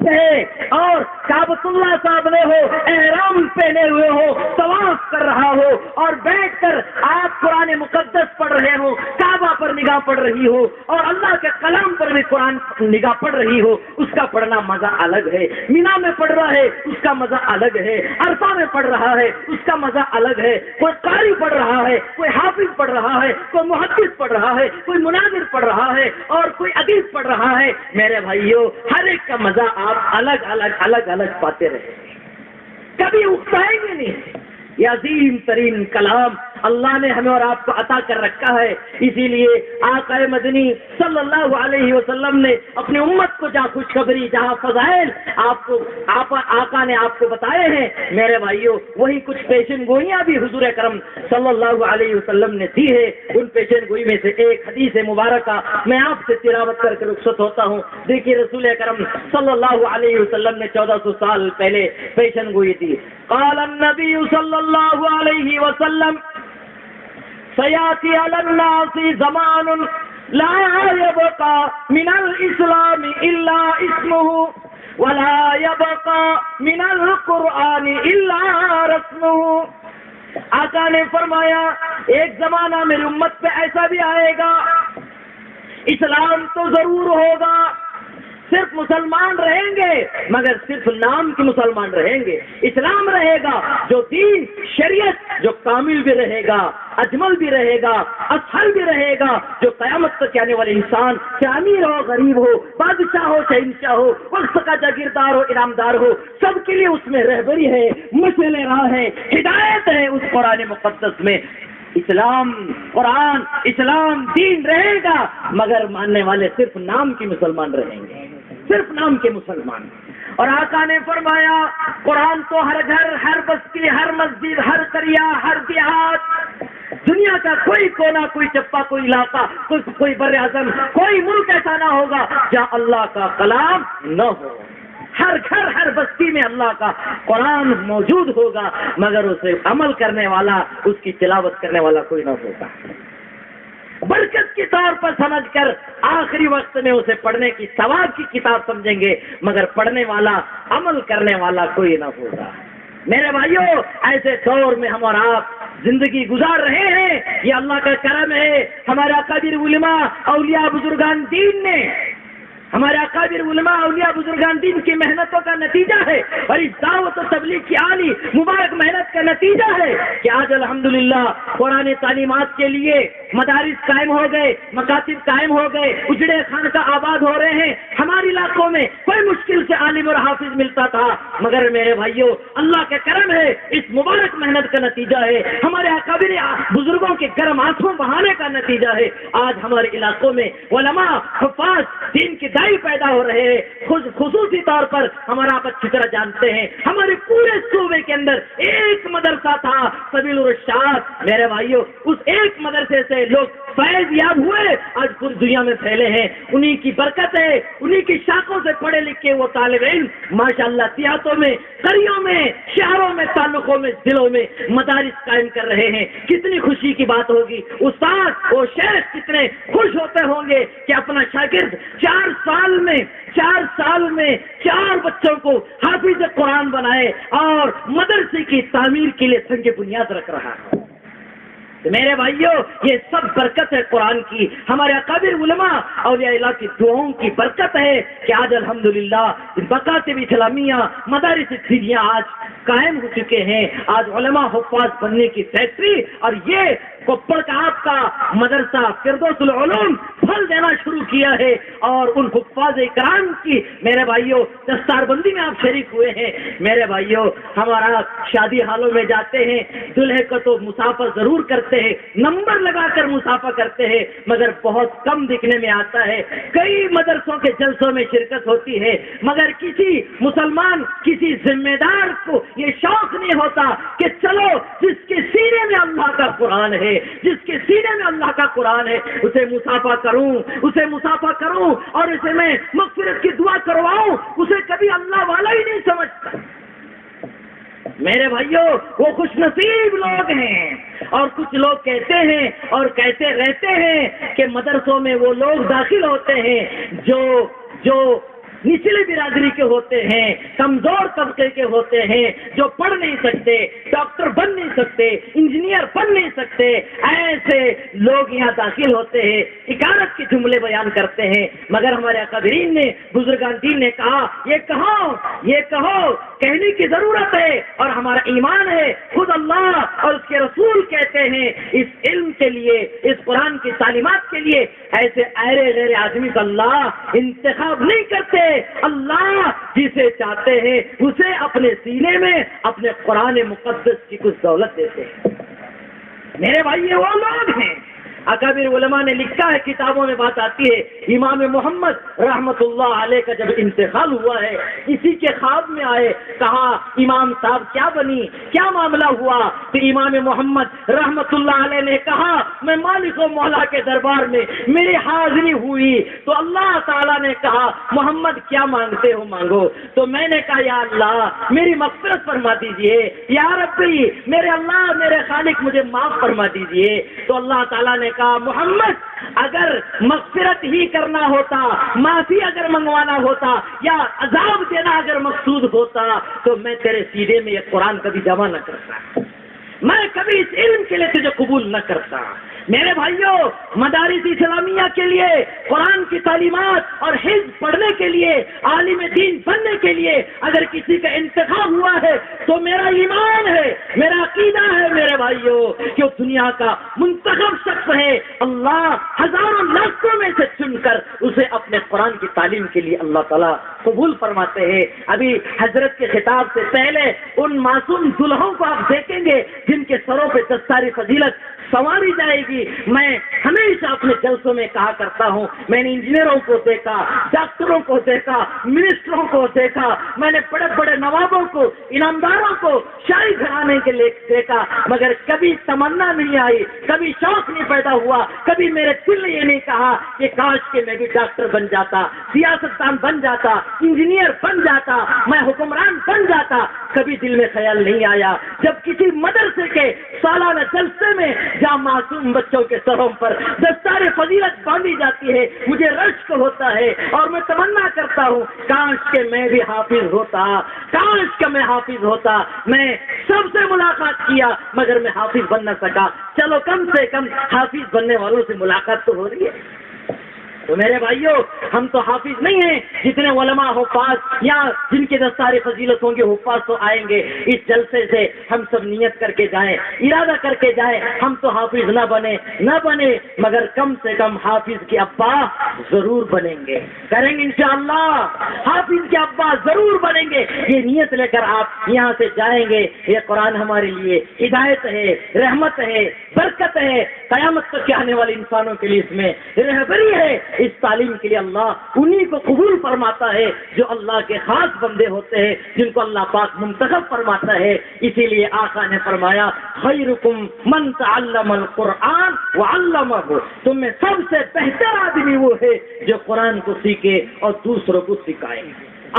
ہے، اور کعبۃ اللہ سامنے ہو، احرام پہنے ہوئے ہو، طواف کر رہا ہو اور بیٹھ کر آپ قرآن مقدس پڑھ رہے ہو، کعبہ پر نگاہ پڑ رہی ہو اور اللہ کے کلام پر بھی قرآن نگاہ پڑ رہی ہو، اس کا پڑھنا مزہ الگ ہے۔ مینا میں پڑھ رہا ہے اس کا مزہ الگ ہے، عرفہ میں پڑھ رہا ہے اس کا مزہ الگ ہے۔ کوئی قاری پڑھ رہا ہے، کوئی حافظ پڑھ رہا ہے، کوئی محدث پڑھ رہا ہے، کوئی مناظر پڑھ رہا ہے اور کوئی ادیب پڑھ رہا ہے۔ میرے بھائیوں، ہر ایک کا مزہ آپ الگ پاتے رہے، کبھی اکتائیں گے نہیں۔ یہ عظیم ترین کلام اللہ نے ہمیں اور آپ کو عطا کر رکھا ہے، اسی لیے آقا مدنی صلی اللہ علیہ وسلم نے اپنی امت کو جہاں خوشخبری، جہاں فضائل آقا نے آپ کو بتائے ہیں، میرے بھائیوں، وہی کچھ پیشن گوئیاں بھی حضور اکرم صلی اللہ علیہ وسلم نے دی ہے۔ ان پیشن گوئی میں سے ایک حدیث مبارکہ میں آپ سے تلاوت کر کے رخصت ہوتا ہوں۔ دیکھیے، رسول اکرم صلی اللہ علیہ وسلم نے 1400 سال پہلے پیشن گوئی دی۔ قال النبی صلی اللہ علیہ وسلم سیاتی علی الناس زمان لا يبقى من الاسلام الا اسمه ولا يبقى من القرآن الا رسمه۔ آقا نے فرمایا، ایک زمانہ میری امت پہ ایسا بھی آئے گا اسلام تو ضرور ہوگا، صرف مسلمان رہیں گے مگر صرف نام کے مسلمان رہیں گے. اسلام رہے گا جو دین شریعت جو کامل بھی رہے گا، اجمل بھی رہے گا، اصل بھی رہے گا، جو قیامت تک آنے والے انسان چاہے امیر ہو غریب ہو، بادشاہ ہو شہنشاہ ہو، وقت کا جاگیردار ہو انعامدار ہو، سب کے لیے اس میں رہبری ہے، مشعل راہ ہے، ہدایت ہے اس قرآن مقدس میں. اسلام قرآن اسلام دین رہے گا مگر ماننے والے صرف نام کے مسلمان رہیں گے، صرف نام کے مسلمان. اور آقا نے فرمایا قرآن تو ہر گھر، ہر بستی، ہر مسجد، ہر قریہ، ہر دیہات، دنیا کا کوئی کونا، کوئی چپا، کوئی علاقہ، کوئی بر اعظم، کوئی ملک ایسا نہ ہوگا جہاں اللہ کا کلام نہ ہو. ہر گھر ہر بستی میں اللہ کا قرآن موجود ہوگا مگر اسے عمل کرنے والا، اس کی تلاوت کرنے والا کوئی نہ ہوگا. برکت کے طور پر سمجھ کر آخری وقت میں اسے پڑھنے کی ثواب کی کتاب سمجھیں گے مگر پڑھنے والا عمل کرنے والا کوئی نہ ہوگا. میرے بھائیوں، ایسے دور میں ہم اور آپ زندگی گزار رہے ہیں، یہ اللہ کا کرم ہے. ہمارے اکابر علماء اولیاء بزرگان دین نے، ہمارے اکابر علماء اولیاء بزرگان دین کی محنتوں کا نتیجہ ہے اور اس دعوت و تبلیغ کی عالی مبارک محنت کا نتیجہ ہے کہ آج الحمدللہ قرآن تعلیمات کے لیے مدارس قائم ہو گئے، مکاتب قائم ہو گئے، اجڑے خانقاہ آباد ہو رہے ہیں. ہمارے علاقوں میں کوئی مشکل سے عالم اور حافظ ملتا تھا مگر میرے بھائیوں اللہ کا کرم ہے، اس مبارک محنت کا نتیجہ ہے، ہمارے اکابر بزرگوں کے گرم آنکھوں بہانے کا نتیجہ ہے. آج ہمارے علاقوں میں علماء حفاظ دین کے دائی پیدا ہو رہے ہیں. خصوصی طور پر ہمارا آپ اچھی طرح جانتے ہیں ہمارے پورے صوبے کے اندر ایک مدرسہ تھا سبیل الرشاد. میرے بھائیوں اس ایک مدرسے سے لوگ فیض یاب ہوئے، آج پوری دنیا میں پھیلے ہیں. انہی کی برکت ہے، انہی کی شاخوں سے پڑھے لکھے وہ طالب علم ماشاءاللہ دیہاتوں میں، قریوں میں، شہروں میں، تعلقوں میں، ضلعوں میں مدارس قائم کر رہے ہیں. کتنی خوشی کی بات ہوگی. استاد وہ شیخ کتنے خوش ہوتے ہوں گے کہ اپنا شاگرد 4 سال میں 4 بچوں کو حافظ قرآن بنائے اور مدرسے کی تعمیر کے لیے سنگ بنیاد رکھ رہا ہے. میرے بھائیوں یہ سب برکت ہے قرآن کی، ہمارے اکابر علماء اولیاء اللہ کی دعاؤں کی برکت ہے کہ آج الحمدللہ مکاتب اسلامیہ مدارس دینیہ آج قائم ہو چکے ہیں. آج علماء حفاظ بننے کی فیکٹری اور یہ کوپڑ کا آپ کا مدرسہ فردوس العلوم پھل دینا شروع کیا ہے اور ان حفاظ کرام کی میرے بھائیوں دستار بندی میں آپ شریک ہوئے ہیں. میرے بھائیوں ہمارا شادی حالوں میں جاتے ہیں، دلہے کو تو مسافر ضرور کرتے ہیں، نمبر لگا کر مسافر کرتے ہیں مگر بہت کم دکھنے میں آتا ہے. کئی مدرسوں کے جلسوں میں شرکت ہوتی ہے مگر کسی مسلمان کسی ذمہ دار کو یہ شوق نہیں ہوتا کہ چلو جس کے سینے میں اللہ کا قرآن ہے، جس کے سینے میں اللہ کا قرآن ہے اسے مسافہ کروں اور اسے میں مغفرت کی دعا کرواؤں. اسے کبھی اللہ والا ہی نہیں سمجھتا. میرے بھائیوں وہ خوش نصیب لوگ ہیں. اور کچھ لوگ کہتے ہیں اور کہتے رہتے ہیں کہ مدرسوں میں وہ لوگ داخل ہوتے ہیں جو نچلی برادری کے ہوتے ہیں، کمزور طبقے کے ہوتے ہیں، جو پڑھ نہیں سکتے، ڈاکٹر بن نہیں سکتے، انجینئر بن نہیں سکتے. ایسے لوگ یہاں داخل ہوتے ہیں، حکارت کے جملے بیان کرتے ہیں. مگر ہمارے اکابرین نے بزرگان دین نے کہا یہ کہو کہنے کی ضرورت ہے اور ہمارا ایمان ہے. خود اللہ اور اس کے رسول کہتے ہیں اس علم کے لیے، اس قرآن کی تعلیمات کے لیے ایسے ایرے غیر آدمی کا اللہ انتخاب نہیں کرتے. اللہ جسے چاہتے ہیں اسے اپنے سینے میں اپنے قرآن مقدس کی کچھ دولت دیتے ہیں. میرے بھائی وہ لوگ ہیں. اکابر علماء نے لکھا ہے، کتابوں میں بات آتی ہے، امام محمد رحمت اللہ علیہ کا جب انتقال ہوا ہے اسی کے خواب میں آئے، کہا امام صاحب کیا بنی، کیا معاملہ ہوا؟ تو امام محمد رحمت اللہ علیہ نے کہا میں مالک و مولا کے دربار میں میری حاضری ہوئی تو اللہ تعالیٰ نے کہا محمد کیا مانگتے ہو مانگو. تو میں نے کہا یا اللہ میری مغفرت فرما دیجئے، یا ربی میرے اللہ میرے خالق مجھے معاف فرما دیجئے. تو اللہ تعالیٰ نے کہا محمد اگر مغفرت ہی کرنا ہوتا، معافی اگر منگوانا ہوتا یا عذاب دینا اگر مقصود ہوتا تو میں تیرے سینے میں یہ قرآن کبھی جمع نہ کرتا. میں کبھی اس علم کے لیے تجھے قبول نہ کرتا۔ میرے بھائیوں، مدارس اسلامیہ کے لیے قرآن کی تعلیمات اور حفظ پڑھنے کے لیے، عالم دین بننے کے لیے اگر کسی کا انتخاب ہوا ہے تو میرا ایمان ہے، میرا عقیدہ ہے میرے بھائیوں کہ وہ دنیا کا منتخب شخص ہے۔ اللہ ہزاروں لاکھوں میں سے چن کر اسے اپنے قرآن کی تعلیم کے لیے اللہ تعالیٰ قبول فرماتے ہیں۔ ابھی حضرت کے خطاب سے پہلے ان معصوم دلہوں کو آپ دیکھیں گے جن کے سروں پہ دستار فضیلت سواری جائے گی۔ میں ہمیشہ اپنے جلسوں میں کہا کرتا ہوں، میں نے انجینئروں کو دیکھا، ڈاکٹروں کو دیکھا، منسٹروں کو دیکھا، میں نے بڑے بڑے نوابوں کو، انعامداروں کو، شاہی گھرانے کے لیے دیکھا، مگر کبھی تمنا نہیں آئی، کبھی شوق نہیں پیدا ہوا، کبھی میرے دل نے یہ نہیں کہا کہ کاش کہ میں بھی ڈاکٹر بن جاتا، سیاستدان بن جاتا، انجینئر بن جاتا، میں حکمران بن جاتا۔ کبھی دل میں خیال نہیں آیا۔ جب کسی مدرسے کے سالانہ جلسے میں جہاں معصوم بچوں کے سروں پر دستار فضیلت باندھی جاتی ہے، مجھے رشک ہوتا ہے اور میں تمنا کرتا ہوں کاش کہ میں بھی حافظ ہوتا، کاش کہ میں حافظ ہوتا۔ میں سب سے ملاقات کیا مگر میں حافظ بن نہ سکا۔ چلو کم سے کم حافظ بننے والوں سے ملاقات تو ہو رہی ہے۔ تو میرے بھائیوں، ہم تو حافظ نہیں ہیں جتنے علماء حفاظ یا جن کے دستار فضیلت ہوں گے حفاظ تو آئیں گے۔ اس جلسے سے ہم سب نیت کر کے جائیں، ارادہ کر کے جائیں، ہم تو حافظ نہ بنے مگر کم سے کم حافظ کے ابا ضرور بنیں گے، کریں گے انشاءاللہ، حافظ کے ابا ضرور بنیں گے۔ یہ نیت لے کر آپ یہاں سے جائیں گے۔ یہ قرآن ہمارے لیے ہدایت ہے، رحمت ہے، برکت ہے، قیامت تک کے آنے والے انسانوں کے لیے اس میں رہبری ہے۔ اس تعلیم کے لیے اللہ انہی کو قبول فرماتا ہے جو اللہ کے خاص بندے ہوتے ہیں، جن کو اللہ پاک منتخب فرماتا ہے۔ اسی لیے آقا نے فرمایا خیرکم من تعلم القرآن وعلمہ، تم میں سب سے بہتر آدمی وہ ہے جو قرآن کو سیکھے اور دوسروں کو سکھائے۔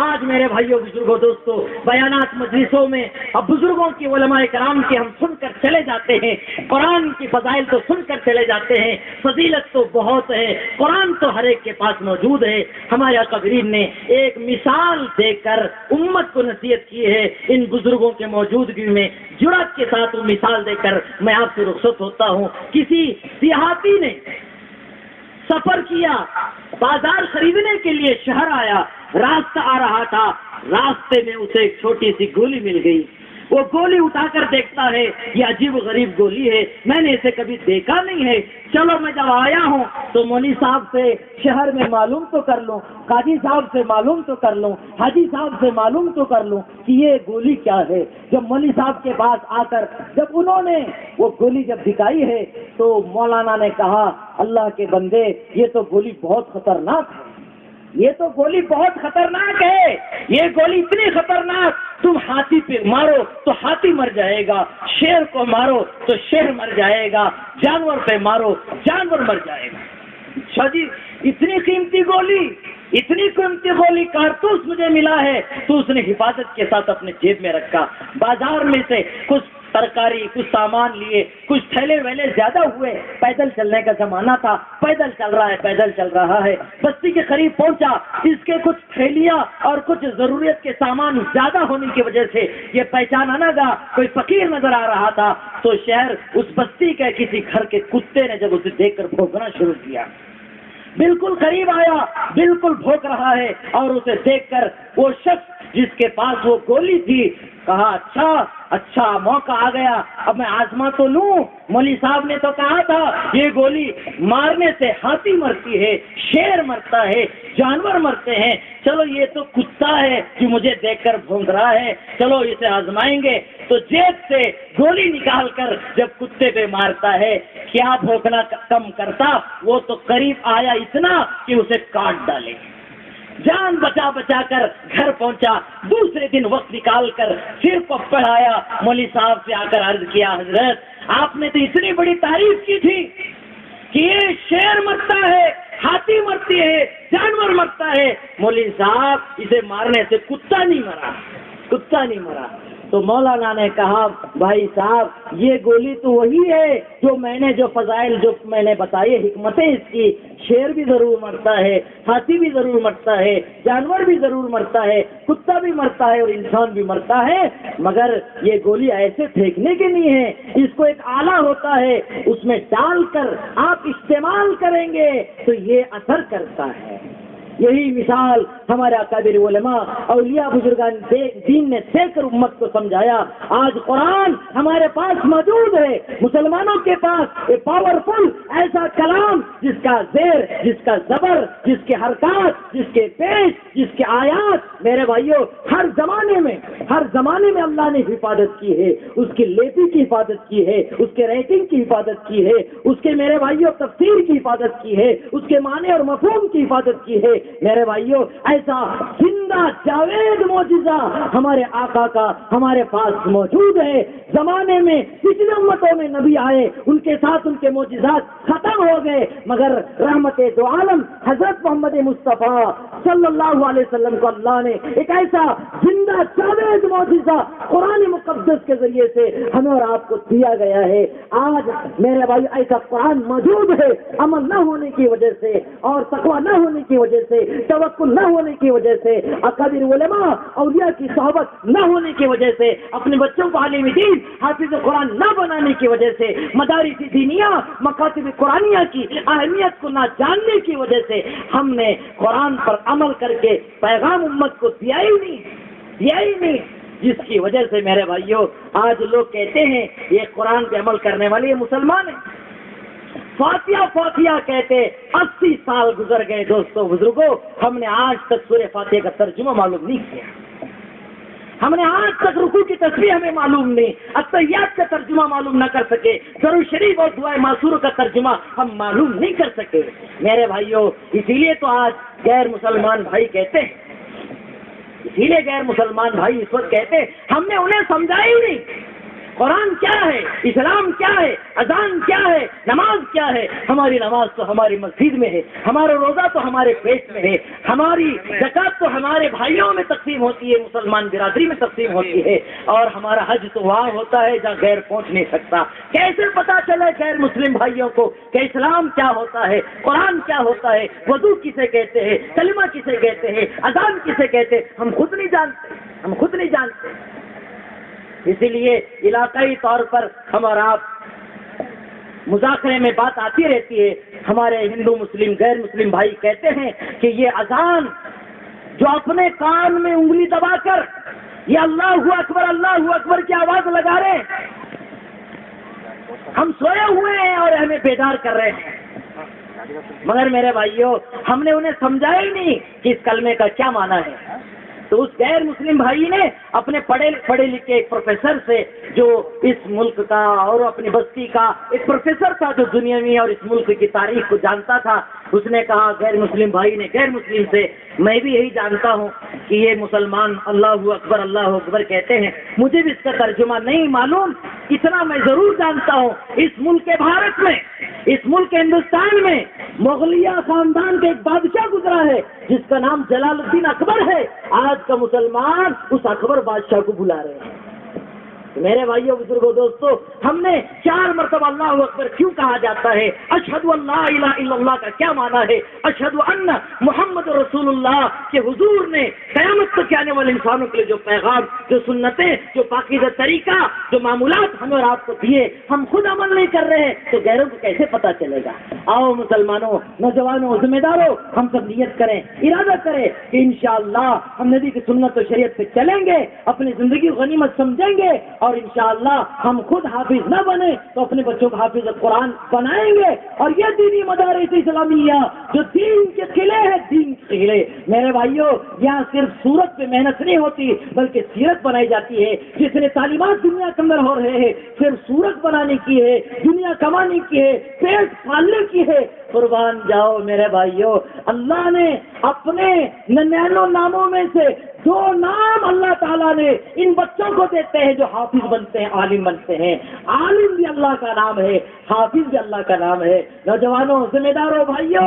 آج میرے بھائیوں، بزرگوں، دوستوں، بیانات مجلسوں میں اب بزرگوں کی، علماء کرام کی ہم سن کر چلے جاتے ہیں، قرآن کی فضائل تو سن کر چلے جاتے ہیں، فضیلت تو بہت ہے، قرآن تو ہر ایک کے پاس موجود ہے۔ ہمارے اکابرین نے ایک مثال دے کر امت کو نصیحت کی ہے۔ ان بزرگوں کے موجودگی میں جرأت کے ساتھ وہ مثال دے کر میں آپ سے رخصت ہوتا ہوں۔ کسی دیہاتی نے سفر کیا، بازار خریدنے کے لیے شہر آیا، راستہ آ رہا تھا، راستے میں اسے ایک چھوٹی سی گولی مل گئی۔ وہ گولی اٹھا کر دیکھتا ہے، یہ عجیب و غریب گولی ہے، میں نے اسے کبھی دیکھا نہیں ہے، چلو میں جب آیا ہوں تو مولوی صاحب سے شہر میں معلوم تو کر لوں، قاضی صاحب سے معلوم تو کر لوں، حاجی صاحب سے معلوم تو کر لوں کہ یہ گولی کیا ہے۔ جب مولوی صاحب کے پاس آ کر جب انہوں نے وہ گولی جب دکھائی ہے تو مولانا نے کہا اللہ کے بندے، یہ تو گولی بہت خطرناک ہے، یہ تو گولی بہت خطرناک ہے، یہ گولی اتنی خطرناک، تم ہاتھی پہ مارو تو ہاتھی مر جائے گا، شیر کو مارو تو شیر مر جائے گا، جانور پہ مارو جانور مر جائے گا۔ اچھا جی، اتنی قیمتی گولی کارتوس مجھے ملا ہے، تو اس نے حفاظت کے ساتھ اپنے جیب میں رکھا۔ بازار میں سے کچھ ترکاری، کچھ سامان لیے، کچھ تھیلے ویلے زیادہ ہوئے، پیدل چلنے کا زمانہ تھا، پیدل چل رہا ہے، بستی کے قریب پہنچا، اس کے کچھ تھیلیاں اور کچھ ضرورت کے سامان زیادہ ہونے کی وجہ سے یہ پہچانا نہ گا، کوئی فقیر نظر آ رہا تھا، تو شہر اس بستی کے کسی گھر کے کتے نے جب اسے دیکھ کر بھونکنا شروع کیا، بالکل قریب آیا، بالکل بھونک رہا ہے، اور اسے دیکھ کر وہ شخص جس کے پاس وہ گولی تھی کہا اچھا موقع آ گیا، اب میں آزما تو لوں، مولوی صاحب نے تو کہا تھا یہ گولی مارنے سے ہاتھی مرتی ہے، شیر مرتا ہے، جانور مرتے ہیں، چلو یہ تو کتا ہے کہ مجھے دیکھ کر بھونک رہا ہے، چلو اسے آزمائیں گے۔ تو جیب سے گولی نکال کر جب کتے پہ مارتا ہے، کیا بھونکنا کم کرتا، وہ تو قریب آیا اتنا کہ اسے کاٹ ڈالے۔ جان بچا کر گھر پہنچا، دوسرے دن وقت نکال کر سر کو پڑھایا، مولوی صاحب سے آ کر عرض کیا حضرت آپ نے تو اتنی بڑی تعریف کی تھی کہ یہ شیر مرتا ہے، ہاتھی مرتی ہے، جانور مرتا ہے، مولوی صاحب اسے مارنے سے کتا نہیں مرا، تو مولانا نے کہا بھائی صاحب یہ گولی تو وہی ہے جو فضائل جو میں نے بتائی حکمتیں اس کی، شیر بھی ضرور مرتا ہے، ہاتھی بھی ضرور مرتا ہے، جانور بھی ضرور مرتا ہے، کتا بھی مرتا ہے اور انسان بھی مرتا ہے، مگر یہ گولی ایسے پھینکنے کی نہیں ہے، اس کو ایک آلہ ہوتا ہے، اس میں ڈال کر آپ استعمال کریں گے تو یہ اثر کرتا ہے۔ یہی مثال ہمارے اکابر علماء اولیاء بزرگان دین نے دے کر امت کو سمجھایا۔ آج قرآن ہمارے پاس موجود ہے، مسلمانوں کے پاس ایک پاورفل ایسا کلام جس کا زیر، جس کا زبر، جس کے حرکات، جس کے پیش، جس کے آیات، میرے بھائیوں ہر زمانے میں اللہ نے حفاظت کی ہے، اس کی لیپی کی حفاظت کی ہے، اس کے ریٹنگ کی حفاظت کی ہے، اس کے میرے بھائیوں تفسیر کی حفاظت کی ہے، اس کے معنی اور مفہوم کی حفاظت کی ہے۔ میرے بھائیوں ایسا زندہ جاوید معجزہ ہمارے آقا کا ہمارے پاس موجود ہے۔ زمانے میں پچھلے امتوں میں نبی آئے، ان کے ساتھ ان کے معجزات ختم ہو گئے، مگر رحمت دو عالم حضرت محمد مصطفیٰ صلی اللہ علیہ وسلم کو اللہ نے ایک ایسا زندہ جاوید معجزہ قرآن مقدس کے ذریعے سے ہمیں اور آپ کو دیا گیا ہے۔ آج میرے بھائی ایسا قرآن موجود ہے، عمل نہ ہونے کی وجہ سے اور تقویٰ نہ ہونے کی وجہ سے، توکل نہ ہونے کی وجہ سے، اکابر علماء اولیاء کی صحبت نہ ہونے کی وجہ سے، اپنے بچوں کو عالم دین حافظ قرآن نہ بنانے کی وجہ سے، مدارس دینیہ مکاتب قرآنیہ کی اہمیت کو نہ جاننے کی وجہ سے ہم نے قرآن پر عمل کر کے پیغام امت کو دیا ہی نہیں، جس کی وجہ سے میرے بھائیوں آج لوگ کہتے ہیں یہ قرآن پہ عمل کرنے والے یہ مسلمان ہیں، فاتحہ کہتے 80 سال گزر گئے دوستوں بزرگوں، ہم نے آج تک سورہ فاتحہ کا ترجمہ معلوم نہیں کیا، ہم نے آج تک رکوع کی تسبیح ہمیں معلوم نہیں، التحیات کا ترجمہ معلوم نہ کر سکے، درود شریف اور دعائے معصور کا ترجمہ ہم معلوم نہیں کر سکے میرے بھائیوں۔ اسی لیے تو آج غیر مسلمان بھائی کہتے ہیں، اسی لیے غیر مسلمان بھائی اس وقت کہتے ہیں ہم نے انہیں سمجھایا ہی نہیں قرآن کیا ہے، اسلام کیا ہے، اذان کیا ہے، نماز کیا ہے۔ ہماری نماز تو ہماری مسجد میں ہے، ہمارا روزہ تو ہمارے پیٹ میں ہے، ہماری زکات تو ہمارے بھائیوں میں تقسیم ہوتی ہے، مسلمان برادری میں تقسیم ہوتی ہے، اور ہمارا حج تو وہاں ہوتا ہے جہاں غیر پہنچ نہیں سکتا۔ کیسے پتا چلے غیر مسلم بھائیوں کو کہ اسلام کیا ہوتا ہے، قرآن کیا ہوتا ہے، وضو کسے کہتے ہیں، کلمہ کسے کہتے ہیں، اذان کسے کہتے ہیں، ہم خود نہیں جانتے۔ اسی لیے علاقائی طور پر ہم اور آپ مذاکرے میں بات آتی رہتی ہے، ہمارے ہندو مسلم غیر مسلم بھائی کہتے ہیں کہ یہ اذان جو اپنے کان میں انگلی دبا کر یہ اللہ اکبر کی آواز لگا رہے ہیں، ہم سوئے ہوئے ہیں اور ہمیں بیدار کر رہے ہیں، مگر میرے بھائیوں ہم نے انہیں سمجھایا ہی نہیں کہ اس کلمے کا کیا معنی ہے۔ تو اس غیر مسلم بھائی نے اپنے پڑھے لکھے ایک پروفیسر سے جو اس ملک کا اور اپنی بستی کا ایک پروفیسر تھا جو دنیا میں اور اس ملک کی تاریخ کو جانتا تھا، اس نے کہا غیر مسلم بھائی نے غیر مسلم سے میں بھی یہی جانتا ہوں کہ یہ مسلمان اللہ اکبر کہتے ہیں، مجھے بھی اس کا ترجمہ نہیں معلوم، اتنا میں ضرور جانتا ہوں اس ملک بھارت میں، اس ملک ہندوستان میں مغلیہ خاندان کے ایک بادشاہ گزرا ہے جس کا نام جلال الدین اکبر ہے، آج کا مسلمان اس اکبر بادشاہ کو بلا رہے ہیں۔ میرے بھائیوں بزرگوں دوستو، ہم نے 4 مرتبہ اللہ اکبر کیوں کہا جاتا ہے؟ اشہد ان لا الہ الا اللہ کا کیا معنی ہے؟ اشہد ان محمد رسول اللہ کہ حضور نے قیامت تک آنے والے انسانوں کے لیے جو پیغام، جو سنتیں، جو پاکیزہ طریقہ، جو معمولات ہمیں اور آپ کو دیے، ہم خود عمل نہیں کر رہے ہیں تو غیروں کو کیسے پتا چلے گا؟ آؤ مسلمانوں، نوجوانوں، ذمہ داروں، ہم سب نیت کریں، ارادہ کریں کہ انشاءاللہ ہم نبی کی سنت و شریعت پہ چلیں گے، اپنی زندگی غنیمت سمجھیں گے، اور انشاءاللہ ہم خود حافظ نہ بنے تو اپنے بچوں کو حافظ قرآن بنائیں گے، اور یہ دینی مدارس اسلامیہ جو دین کے قلعے ہیں، دین کے قلعے، میرے بھائیوں یہاں صرف صورت پہ محنت نہیں ہوتی بلکہ سیرت بنائی جاتی ہے۔ جس نے تعلیمات دنیا کے اندر ہو رہے ہیں صرف صورت بنانے کی ہے، دنیا کمانے کی ہے، پیٹ پالنے کی ہے، قربان جاؤ میرے بھائیوں۔ اللہ نے اپنے 99 ناموں میں سے 2 نام اللہ تعالیٰ نے ان بچوں کو دیتے ہیں جو حافظ بنتے ہیں، عالم بنتے ہیں۔ عالم بھی اللہ کا نام ہے، حافظ بھی اللہ کا نام ہے۔ نوجوانوں، ذمہ داروں، بھائیوں،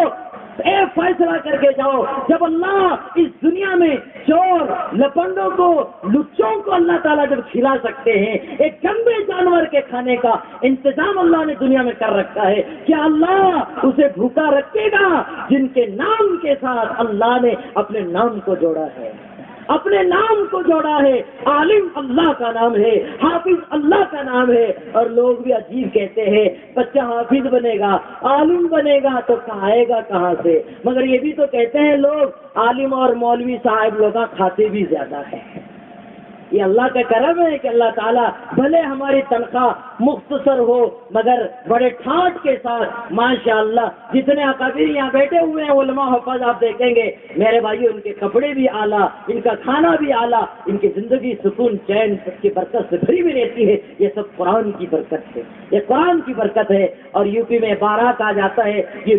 اے فیصلہ کر کے جاؤ، جب اللہ اس دنیا میں چور لپنڈوں کو لچوں کو اللہ تعالیٰ جب کھلا سکتے ہیں، ایک گندے جانور کے کھانے کا انتظام اللہ نے دنیا میں کر رکھا ہے، کیا اللہ اسے بھوکا رکھے گا جن کے نام کے ساتھ اللہ نے اپنے نام کو جوڑا ہے، اپنے نام کو جوڑا ہے؟ عالم اللہ کا نام ہے، حافظ اللہ کا نام ہے، اور لوگ بھی عجیب کہتے ہیں بچہ حافظ بنے گا، عالم بنے گا تو کھائے گا کہاں سے؟ مگر یہ بھی تو کہتے ہیں لوگ عالم اور مولوی صاحب لوگ کھاتے بھی زیادہ ہیں۔ یہ اللہ کا کرم ہے کہ اللہ تعالیٰ بھلے ہماری تنخواہ مختصر ہو مگر بڑے ٹھاٹ کے ساتھ ماشاءاللہ جتنے اکابر یہاں بیٹھے ہوئے ہیں علماء حفاظ آپ دیکھیں گے میرے بھائیو، ان کے کپڑے بھی اعلیٰ، ان کا کھانا بھی اعلیٰ، ان کی زندگی سکون چین سب کی برکت سے بھری ہوئی رہتی ہے۔ یہ سب قرآن کی برکت ہے، یہ قرآن کی برکت ہے۔ اور یو پی میں بارہ کہا جاتا ہے یہ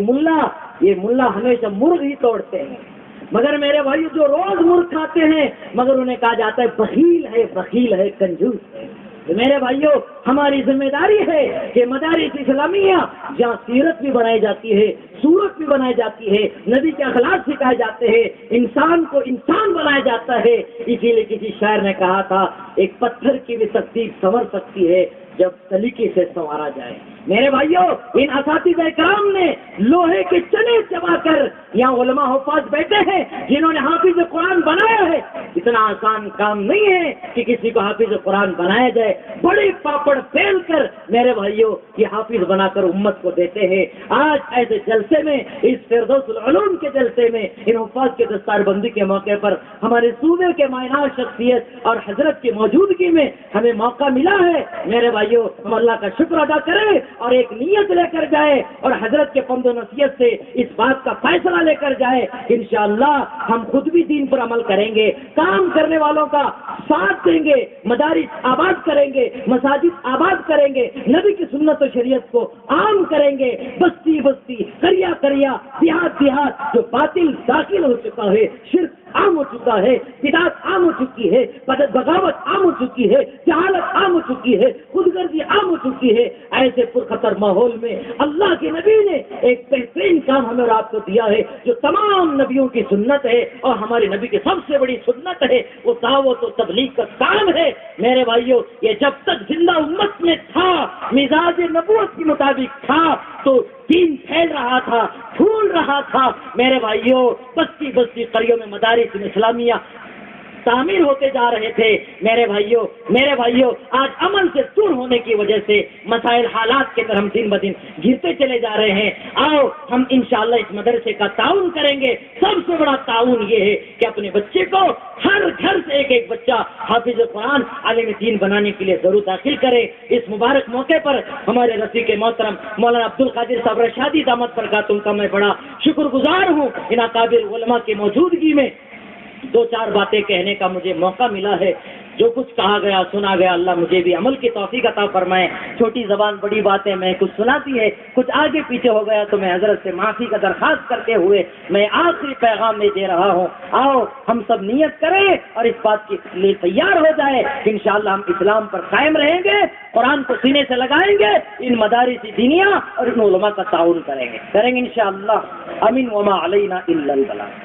ملا ہمیشہ مرغ ہی توڑتے ہیں، مگر میرے بھائی جو روز مرغ کھاتے ہیں مگر انہیں کہا جاتا ہے بخیل ہے کنجوس ہے۔ میرے بھائیوں، ہماری ذمہ داری ہے کہ مدارس اسلامیہ جہاں سیرت بھی بنائی جاتی ہے، صورت بھی بنائی جاتی ہے، نبی کے اخلاق سکھائے جاتے ہیں، انسان کو انسان بنایا جاتا ہے۔ اسی لیے کسی شاعر نے کہا تھا ایک پتھر کی بھی تقسیم سنور سکتی ہے جب سلیقے سے سنوارا جائے۔ میرے بھائیوں، ان اساتذہ کرام نے لوہے کے چنے چبا کر یہاں علماء حفاظ بیٹھے ہیں جنہوں نے حافظ قرآن بنایا ہے۔ اتنا آسان کام نہیں ہے کہ کسی کو حافظ قرآن بنایا جائے، بڑے پاپڑ پھیل کر میرے بھائیوں یہ حافظ بنا کر امت کو دیتے ہیں۔ آج ایسے جلسے میں، اس فردوس العلوم کے جلسے میں، ان حفاظ کے دستار بندی کے موقع پر ہمارے صوبے کے معنی شخصیت اور حضرت کی موجودگی میں ہمیں موقع ملا ہے۔ میرے بھائیوں، ہم اللہ کا شکر ادا کریں اور ایک نیت لے کر جائے اور حضرت کے پند و نصیحت سے اس بات کا فیصلہ لے کر جائے، انشاءاللہ ہم خود بھی دین پر عمل کریں گے، کام کرنے والوں کا ساتھ دیں گے، مدارس آباد کریں گے، مساجد آباد کریں گے، نبی کی سنت و شریعت کو عام کریں گے، بستی بستی، قریہ قریہ، دیہات دیہات جو باطل داخل ہو چکا ہے، شرک عام ہو چکا ہے، بدعت عام ہو چکی ہے، بغاوت عام ہو چکی ہے، جہالت عام ہو چکی ہے، خود غرضی عام ہو چکی ہے، ایسے پرخطر ماحول میں اللہ کے نبی نے ایک بہترین کام ہمیں اور آپ کو دیا ہے جو تمام نبیوں کی سنت ہے اور ہمارے نبی کی سب سے بڑی سنت ہے، وہ دعوت و تبلیغ کا کام ہے۔ میرے بھائیوں، یہ جب تک زندہ امت میں تھا، مزاج نبوت کے مطابق تھا تو دین پھیل رہا تھا، پھول رہا تھا۔ میرے بھائیوں، بستی بستی قریوں میں مدارس اسلامیہ تعمیر ہوتے جا رہے تھے۔ میرے بھائیوں آج عمل سے دور ہونے کی وجہ سے مسائل حالات کے اندر ہم دن بدن گرتے چلے جا رہے ہیں۔ آؤ ہم انشاءاللہ اس مدرسے کا تعاون کریں گے۔ سب سے بڑا تعاون یہ ہے کہ اپنے بچے کو ہر گھر سے ایک بچہ حافظ قرآن عالم دین بنانے کے لیے ضرور داخل کرے۔ اس مبارک موقع پر ہمارے رفیق محترم مولانا عبد القادر صاحب رشادی دامت برکاتہم کا میں بڑا شکر گزار ہوں۔ ان اکابر علماء کی موجودگی میں دو چار باتیں کہنے کا مجھے موقع ملا ہے۔ جو کچھ کہا گیا سنا گیا، اللہ مجھے بھی عمل کی توفیق عطا فرمائے۔ چھوٹی زبان بڑی باتیں میں کچھ سناتی ہے، کچھ آگے پیچھے ہو گیا تو میں حضرت سے معافی کا درخواست کرتے ہوئے میں آخری پیغام میں دے رہا ہوں۔ آؤ ہم سب نیت کریں اور اس بات کے لیے تیار ہو جائے کہ انشاءاللہ ہم اسلام پر قائم رہیں گے، قرآن کو سینے سے لگائیں گے، ان مدارس دینیہ اور ان علماء کا تعاون کریں گے انشاءاللہ۔ امین وما علینا الا البلاغ۔